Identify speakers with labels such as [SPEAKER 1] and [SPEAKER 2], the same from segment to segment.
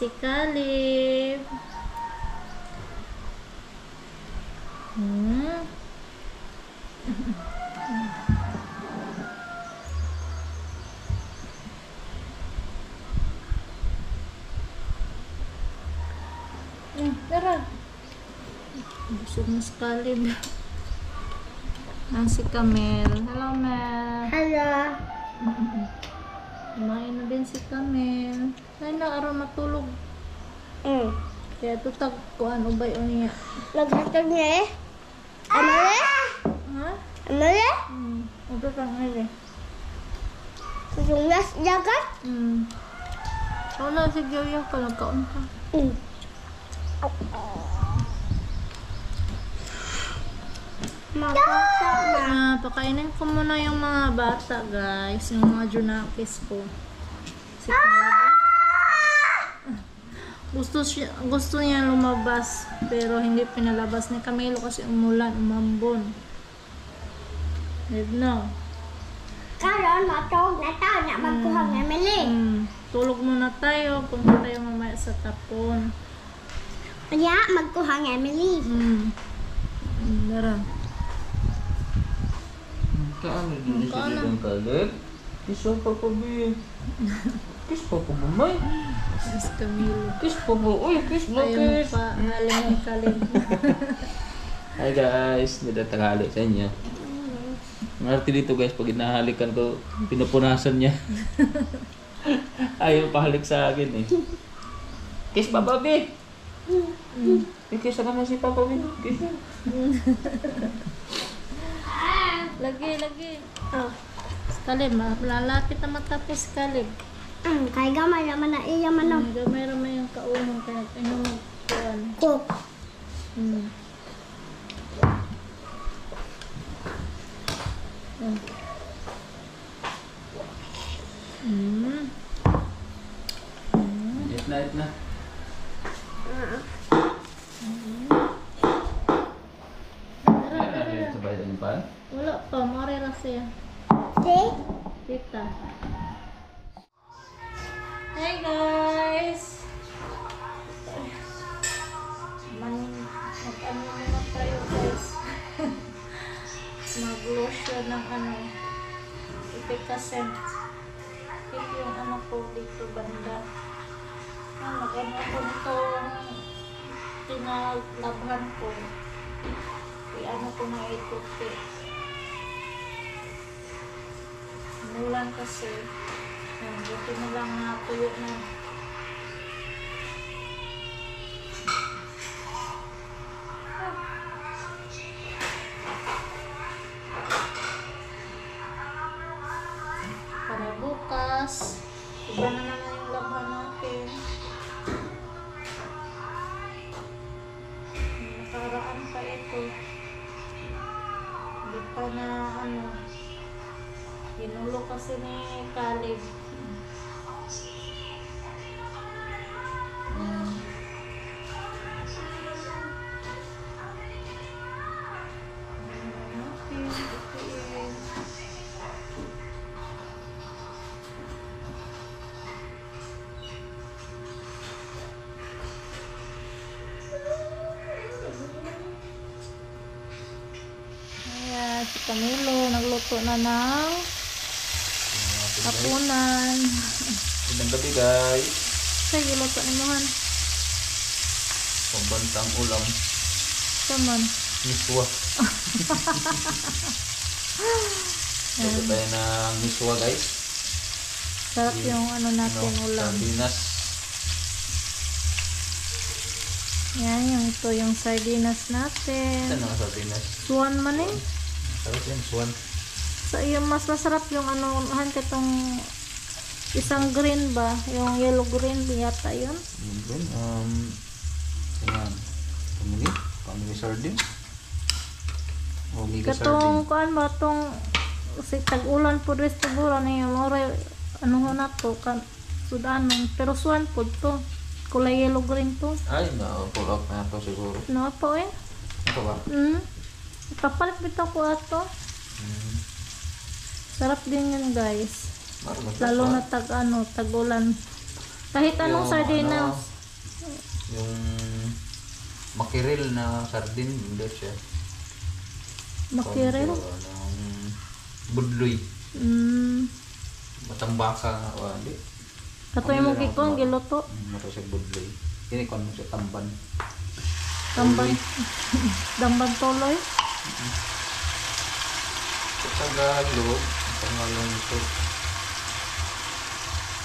[SPEAKER 1] si Caleb. Tara. Busog na si Caleb. Si Camel. Hello, Mel.
[SPEAKER 2] Hello.
[SPEAKER 1] Kumain na din si Camel. Ay na, araw matulog. Kaya tutag ko ano ba yun niya?
[SPEAKER 2] Naghatag niya eh. Amali?
[SPEAKER 1] Ha?
[SPEAKER 2] Amali?
[SPEAKER 1] Ito kang ali.
[SPEAKER 2] Susungas jagat?
[SPEAKER 1] Wala si Joya ka lang kaon ka.
[SPEAKER 2] Mabasa na.
[SPEAKER 1] Pakainin ko muna yung mga bata, guys. Yung mga junakis ko. Si Caleb. Gusto niya lumabas, pero hindi pinalabas ni Camilo kasi umulan, umambon. No.
[SPEAKER 2] Karon matog na tao na magkuha ng Emily.
[SPEAKER 1] Tulog muna tayo. Punta tayo mamaya sa tapon.
[SPEAKER 2] Kaya magkuha ng Emily.
[SPEAKER 1] Dara.
[SPEAKER 3] Kaano din si Lidong Caleb? Kiss pa po, be. Kiss pa po, mamay.
[SPEAKER 1] Si Camilo.
[SPEAKER 3] Kiss pa po. Uy, kiss na,
[SPEAKER 1] Ayaw
[SPEAKER 3] kiss.
[SPEAKER 1] pa. Alam mo Caleb.
[SPEAKER 3] Hi guys, nagtatahali sa inyo. Ngarti dito guys, pag inahalikan ko, pinupunasan niya. Ayaw pahalik sa akin eh. Kiss pa, Bobby. Kiss ka na si Papa, Bobby. Kiss.
[SPEAKER 1] Lagi. Caleb, lalapit na matapos Caleb.
[SPEAKER 2] Kaya gamay naman na iya man ang
[SPEAKER 1] Gamay-ramay yung kaunong kaya inuman kuhan.
[SPEAKER 2] cook.
[SPEAKER 3] Eat na. Sabay din pa.
[SPEAKER 1] Wala pa, marira siya.
[SPEAKER 2] See?
[SPEAKER 1] Tita. Hey guys! Mag-ano muna tayo guys. Mag-lotion ng efficacent. Ito yung ko dito banda. Mag-ano ko itong tinalabhan ko. I-ano ko na ito. Mulan kasi. Buti na lang natuyo na. Para bukas, iba na naman yung labhan natin. Nakaraan pa ito. Hindi pa na ginulo kasi ni Caleb. Ayan, si Camilo nagluto na ng hapunan.
[SPEAKER 3] Magandang gabi guys.
[SPEAKER 1] Sige, luto ni Mohan.
[SPEAKER 3] Pambantang ulam.
[SPEAKER 1] Saman.
[SPEAKER 3] Miswa. Ito tayo ng miswa guys.
[SPEAKER 1] Sarap yung natin ulam.
[SPEAKER 3] Sardinas.
[SPEAKER 1] Yan, ito yung sardinas natin.
[SPEAKER 3] Saan ang sardinas?
[SPEAKER 1] Suwan man eh.
[SPEAKER 3] Sarap yan, swan.
[SPEAKER 1] Sa iyo, mas masarap yung itong isang green ba? Yung yellow green yata yun.
[SPEAKER 3] Yun din. Ayan. Family sardine. Omega
[SPEAKER 1] Katong
[SPEAKER 3] sardine.
[SPEAKER 1] kuan ba itong tag-ulan po rin sa bulan na yung ho na to sudanon. Pero suwan po to. Kulay yellow green to.
[SPEAKER 3] Ay, pull up na ito siguro.
[SPEAKER 1] No po eh.
[SPEAKER 3] Ito ba?
[SPEAKER 1] Ipapalit bitaw ko ato. Sarap din yun guys. Lalo na tag-ulan. Kahit anong sardinas.
[SPEAKER 3] Yung makiril na sardin, hindi siya.
[SPEAKER 1] Makiril?
[SPEAKER 3] Ng budloy. Matambaka nga. Hindi.
[SPEAKER 1] Katoy mo kikon, giluto.
[SPEAKER 3] Mara siya budloy. Kini kon mo siya tamban.
[SPEAKER 1] Tamban. Damban tuloy.
[SPEAKER 3] Sa Tagalog, pangalan nito.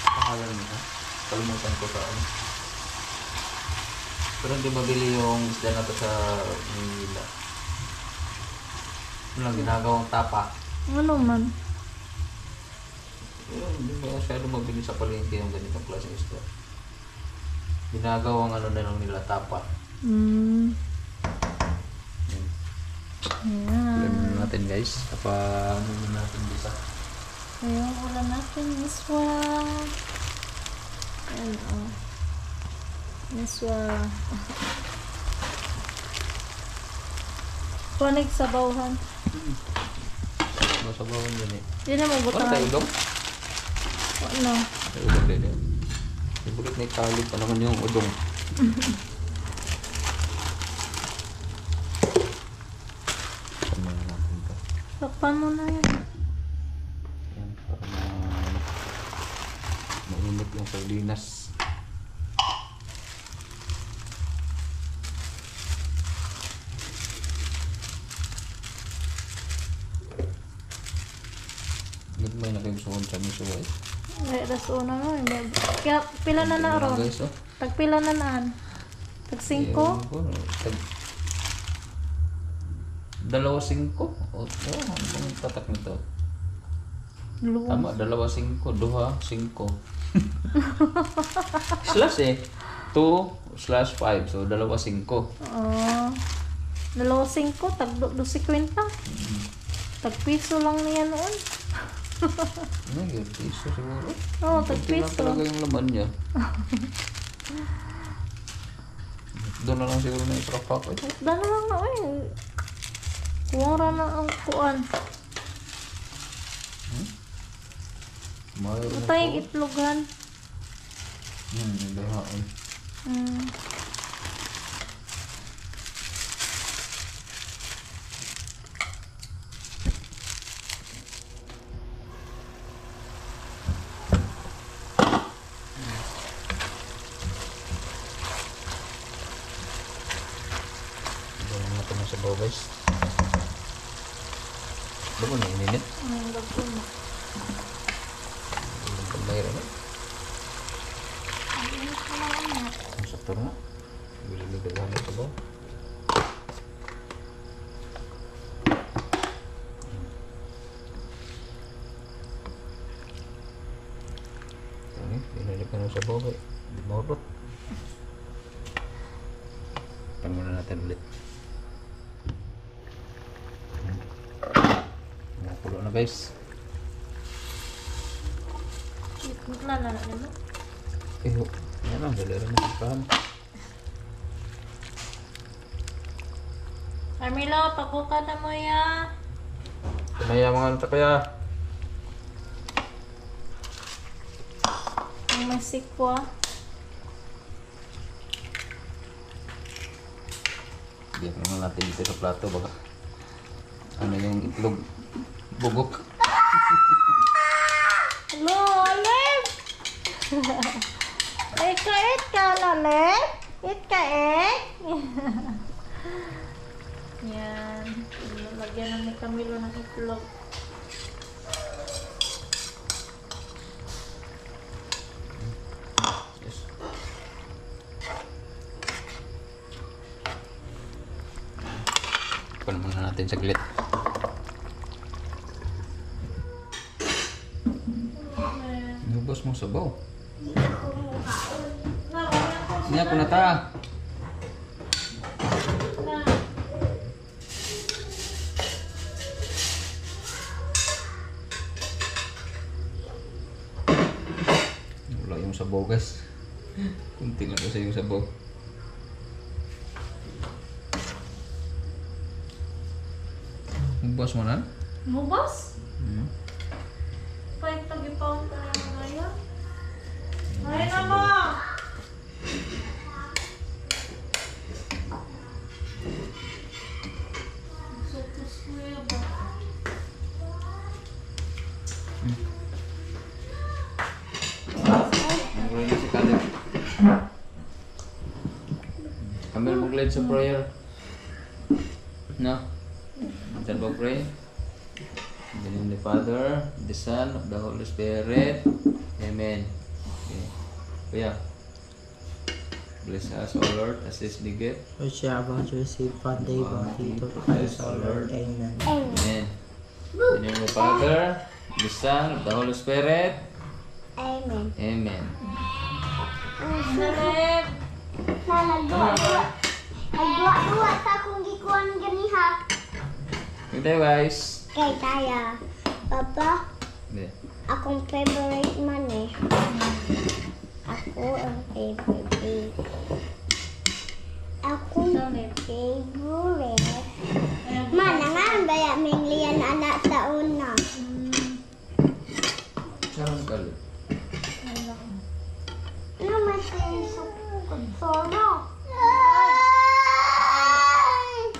[SPEAKER 3] Pangalan nito. Kalimutan ko sa ano. Pero hindi mabili yung isda na to sa Manila. Ano lang, ginagawang tapa.
[SPEAKER 1] Ano man?
[SPEAKER 3] Hindi ba masyado mabili sa palengke yung ganitong klaseng isda. Ginagawang ano na lang nila, tapa.
[SPEAKER 1] Ayan.
[SPEAKER 3] Ulan natin guys. Kapag ulan natin bisa.
[SPEAKER 1] Ayun, ulan natin this one. Ayan, oh. This one. Kunig sa bawhan.
[SPEAKER 3] Masabawan yun eh.
[SPEAKER 1] Hindi na
[SPEAKER 3] Ano
[SPEAKER 1] magbutang.
[SPEAKER 3] tayo udong?
[SPEAKER 1] Ano?
[SPEAKER 3] Tayo udong din eh. Ibulit na italog pa naman yung udong. Samahan natin ito.
[SPEAKER 1] Takpan mo na yan.
[SPEAKER 3] Yan, para mainit yung sardinas. Hindi ba yung nakigustuhan sa miso guys?
[SPEAKER 1] Ay, das una mo. Hindi. Kaya pila na na ron.
[SPEAKER 3] Guys, oh.
[SPEAKER 1] Tagpila na naan. Tag 5.
[SPEAKER 3] Dalawa 5. O, ano bang tatak nito?
[SPEAKER 1] Luwa.
[SPEAKER 3] Tama, 2-5, 2-5. Slash eh. 2/5. So, 2-5.
[SPEAKER 1] Oo. 2.5. Tag 2.50. Tag piso lang niya noon.
[SPEAKER 3] Ano yun? Piso siguro?
[SPEAKER 1] Oo, tag
[SPEAKER 3] Kunti lang
[SPEAKER 1] piso.
[SPEAKER 3] talaga yung laman niya. Doon na lang siguro na ipapak.
[SPEAKER 1] Dala lang na eh. Kuwara na ang kuan.
[SPEAKER 3] Mayroon na
[SPEAKER 1] Matay
[SPEAKER 3] po.
[SPEAKER 1] itlogan.
[SPEAKER 3] Hindi haon. Doon natin sa sabaw guys. Doon mo na ininit.
[SPEAKER 1] Lagyan mo.
[SPEAKER 3] Mayroon na.
[SPEAKER 1] Ang init mo na lang yan.
[SPEAKER 3] Ang sakto na. Bili-bili lang ito ba? Ini, binalik ka na sa bawah. Morot. Pan muna natin ulit. Nakulo na guys.
[SPEAKER 1] Ikutla na lang mo.
[SPEAKER 3] Yan lang. Dali rin na pagpahan.
[SPEAKER 1] Carmelo, pakuka na mo ya.
[SPEAKER 3] Kumaya mga nata kaya.
[SPEAKER 1] Ang may sikwa.
[SPEAKER 3] Diyan naman natin dito sa plato. Baka ano yung itlog. Bugok.
[SPEAKER 1] Hello, Olive! Eat ka na, Olive? Eat ka, Yan. Lagyan na ni Camilo ng itlog.
[SPEAKER 3] Yes. Ipan muna natin saglit. Nubos mo sabaw. Niya ko na ta. Wala yung sabaw guys. Kunti lang kasi yung sabaw. Nubos mo na?
[SPEAKER 1] Mubos? Pahit tag-ipaw ka na yung gaya. Ay na mo!
[SPEAKER 3] mag-lead sa prayer. No? Saan ba pray? In the name of the Father, the Son, of the Holy Spirit. Amen. Okay. Kuya. Bless us, O Lord, as this the gift.
[SPEAKER 4] Which you are about to receive from the bounty to Christ our Lord. Amen.
[SPEAKER 3] Amen. In the name of the Father, the Son, of the Holy Spirit.
[SPEAKER 2] Amen.
[SPEAKER 3] Amen.
[SPEAKER 1] Nalib.
[SPEAKER 2] Nagduwa-duwa. Nagduwa-duwa sa akong gikuan ganiha.
[SPEAKER 3] Good day, guys.
[SPEAKER 2] Kay Taya. Papa,
[SPEAKER 3] Hindi.
[SPEAKER 2] akong favorite man eh. Ako ang favorite. Akong
[SPEAKER 1] Nalib.
[SPEAKER 2] favorite. Manangan baya minglian anak sa una.
[SPEAKER 3] Saan ka ulit?
[SPEAKER 2] Ano masay sa kutsoro?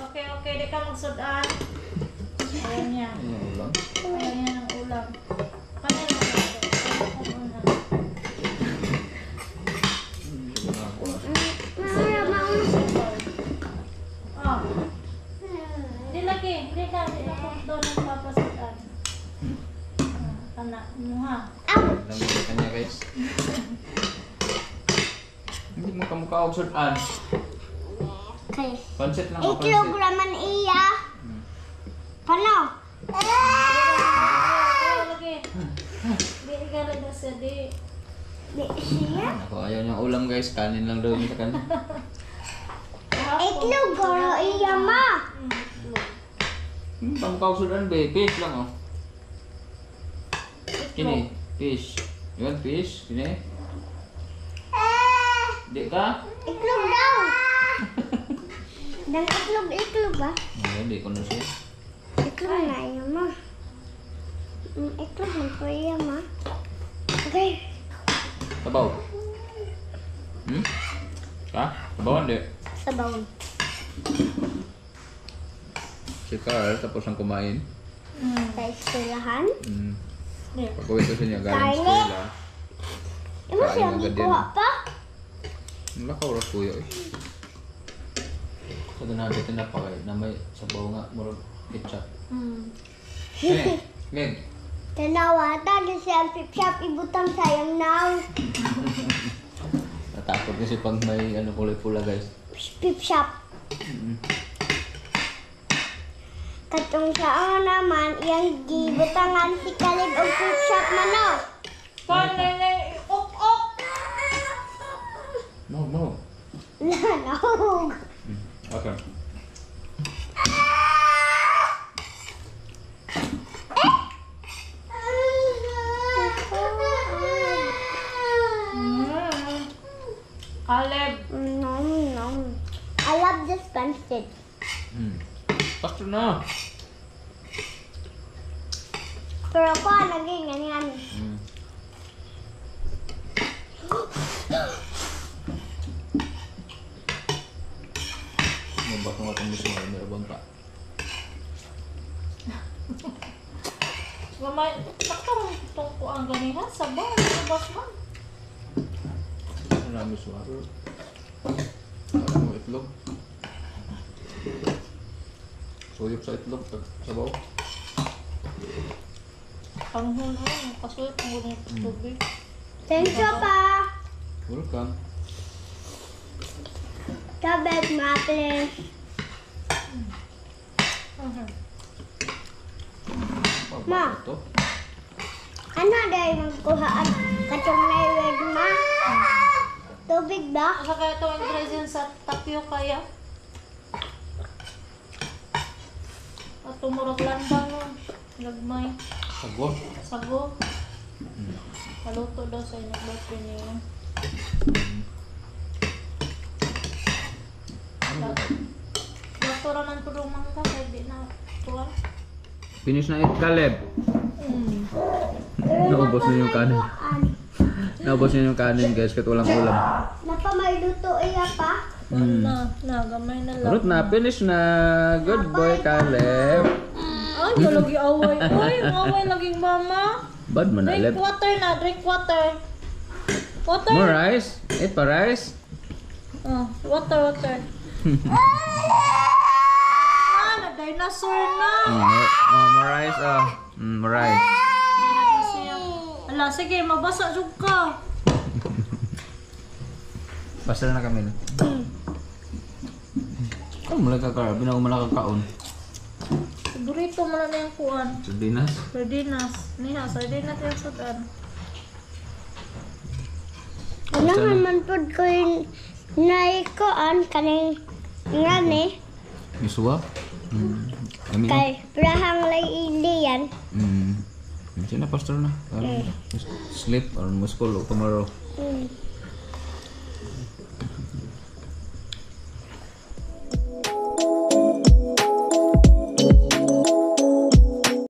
[SPEAKER 1] Okay, di ka magsudan. Ayan niya.
[SPEAKER 3] Ano yung ulam?
[SPEAKER 1] Ayan niya ang ulam. Ano yung ulam?
[SPEAKER 3] Hindi ko nakakuha.
[SPEAKER 2] Mara mauna.
[SPEAKER 1] Oh. Di lagi. Di ka doon ang papasudan. Anak mo ha.
[SPEAKER 3] Alam mo sa kanya, guys. Hindi mo kamukha og sudan.
[SPEAKER 2] Okay.
[SPEAKER 3] Pansit lang ako, pansit.
[SPEAKER 2] Ikilograman iya. Paano?
[SPEAKER 1] Lagi. Di ka rin na siya. Di.
[SPEAKER 2] Di siya?
[SPEAKER 3] Ako, ayaw niyang ulam, guys. Kanin lang daw yun sa kanya.
[SPEAKER 2] Ikilograman iya ma.
[SPEAKER 3] Kamukha og sudan, be. Fish lang, oh. Kini, fish. Yun, fish. Kini. Di ka?
[SPEAKER 2] Iklog daw. Dan iklog ba?
[SPEAKER 3] Ay, di ko na siya.
[SPEAKER 2] Iklog na iya ma. Iklog na po iya ma. Okay.
[SPEAKER 3] Sabaw. Hmm? Ka? Sabaw, hindi.
[SPEAKER 2] Sa bawon.
[SPEAKER 3] Si Carl, tapos ang kumain.
[SPEAKER 2] Sa eskwelahan.
[SPEAKER 3] Hmm.
[SPEAKER 1] Di.
[SPEAKER 3] Pag-uwi ko sa niya, galing
[SPEAKER 2] Carly?
[SPEAKER 3] eskwela.
[SPEAKER 2] Imo siya
[SPEAKER 3] Kain agad
[SPEAKER 2] gikuha
[SPEAKER 3] din.
[SPEAKER 2] pa?
[SPEAKER 3] Nakaw ra kuya, eh. Sa ganabi tinapakay na may sabaw nga, murag ketchup. Eh, Meg.
[SPEAKER 2] Tanawata na siya ang pip-shop ibutang sayang now.
[SPEAKER 3] Natakot kasi pag may ano kulay pula, guys.
[SPEAKER 2] Pip-shop. Katong sa naman, iyang gibutangan si Caleb og pip-shop mano.
[SPEAKER 1] Panay, ok.
[SPEAKER 3] No.
[SPEAKER 2] Nanahog.
[SPEAKER 3] Okay.
[SPEAKER 1] Caleb.
[SPEAKER 2] Nom, nom. I love this pancit.
[SPEAKER 3] Pasto na.
[SPEAKER 2] Pero ako, naging ganyan.
[SPEAKER 3] Mabat mo itong gusto mo, meron pa.
[SPEAKER 1] Gamay, taktarong itong ko ang ganihan. Sabaw, sabas man.
[SPEAKER 3] Marami suwaro. Alam mo itlog. Suyok sa itlog, sabaw.
[SPEAKER 1] Panghon, kasulit ang gunong tubig.
[SPEAKER 2] Thank you pa.
[SPEAKER 3] Welcome.
[SPEAKER 2] Kabet, maple. Ma.
[SPEAKER 3] Ito.
[SPEAKER 2] Ano dahil magkuhaan? Katong na-red ma. Tubig ba?
[SPEAKER 1] Asa kaya itong ingredients sa tapioca ya? At tumurag landang nun. Lagmay.
[SPEAKER 3] Sago.
[SPEAKER 1] Sago. Paluto daw sa inyong birthday niyo. Plato raman po rumang ka, kaya di na tuwa.
[SPEAKER 3] Finish na it, Caleb. Naubos na yung kanin. Naubos na yung kanin, guys, kahit walang ulam.
[SPEAKER 2] Napamay luto iya pa.
[SPEAKER 1] Gamay na lang.
[SPEAKER 3] Urot na, finish na. Good boy, Caleb.
[SPEAKER 1] Ay, lagi away. Uy, away laging mama.
[SPEAKER 3] Bad man na,
[SPEAKER 1] Drink
[SPEAKER 3] Caleb.
[SPEAKER 1] water na, drink water. Water.
[SPEAKER 3] More rice? Eat pa rice?
[SPEAKER 1] Oh, water. Na dinosaur na.
[SPEAKER 3] Marais Marais.
[SPEAKER 1] Ala, sige, mabasa jud ka.
[SPEAKER 3] Basta na kami. Ano mo lang kakar? Binaw mo lang kakaon.
[SPEAKER 1] Burrito mo na yung kuan.
[SPEAKER 3] Sardinas.
[SPEAKER 1] Sardinas. Niha, sardinas yung sudan.
[SPEAKER 2] Ano naman po ko yung naikoan kaning ngani
[SPEAKER 3] Miswa. Kami.
[SPEAKER 2] kay Brahang lay ilian.
[SPEAKER 3] Sino pastor na? Sleep or school tomorrow.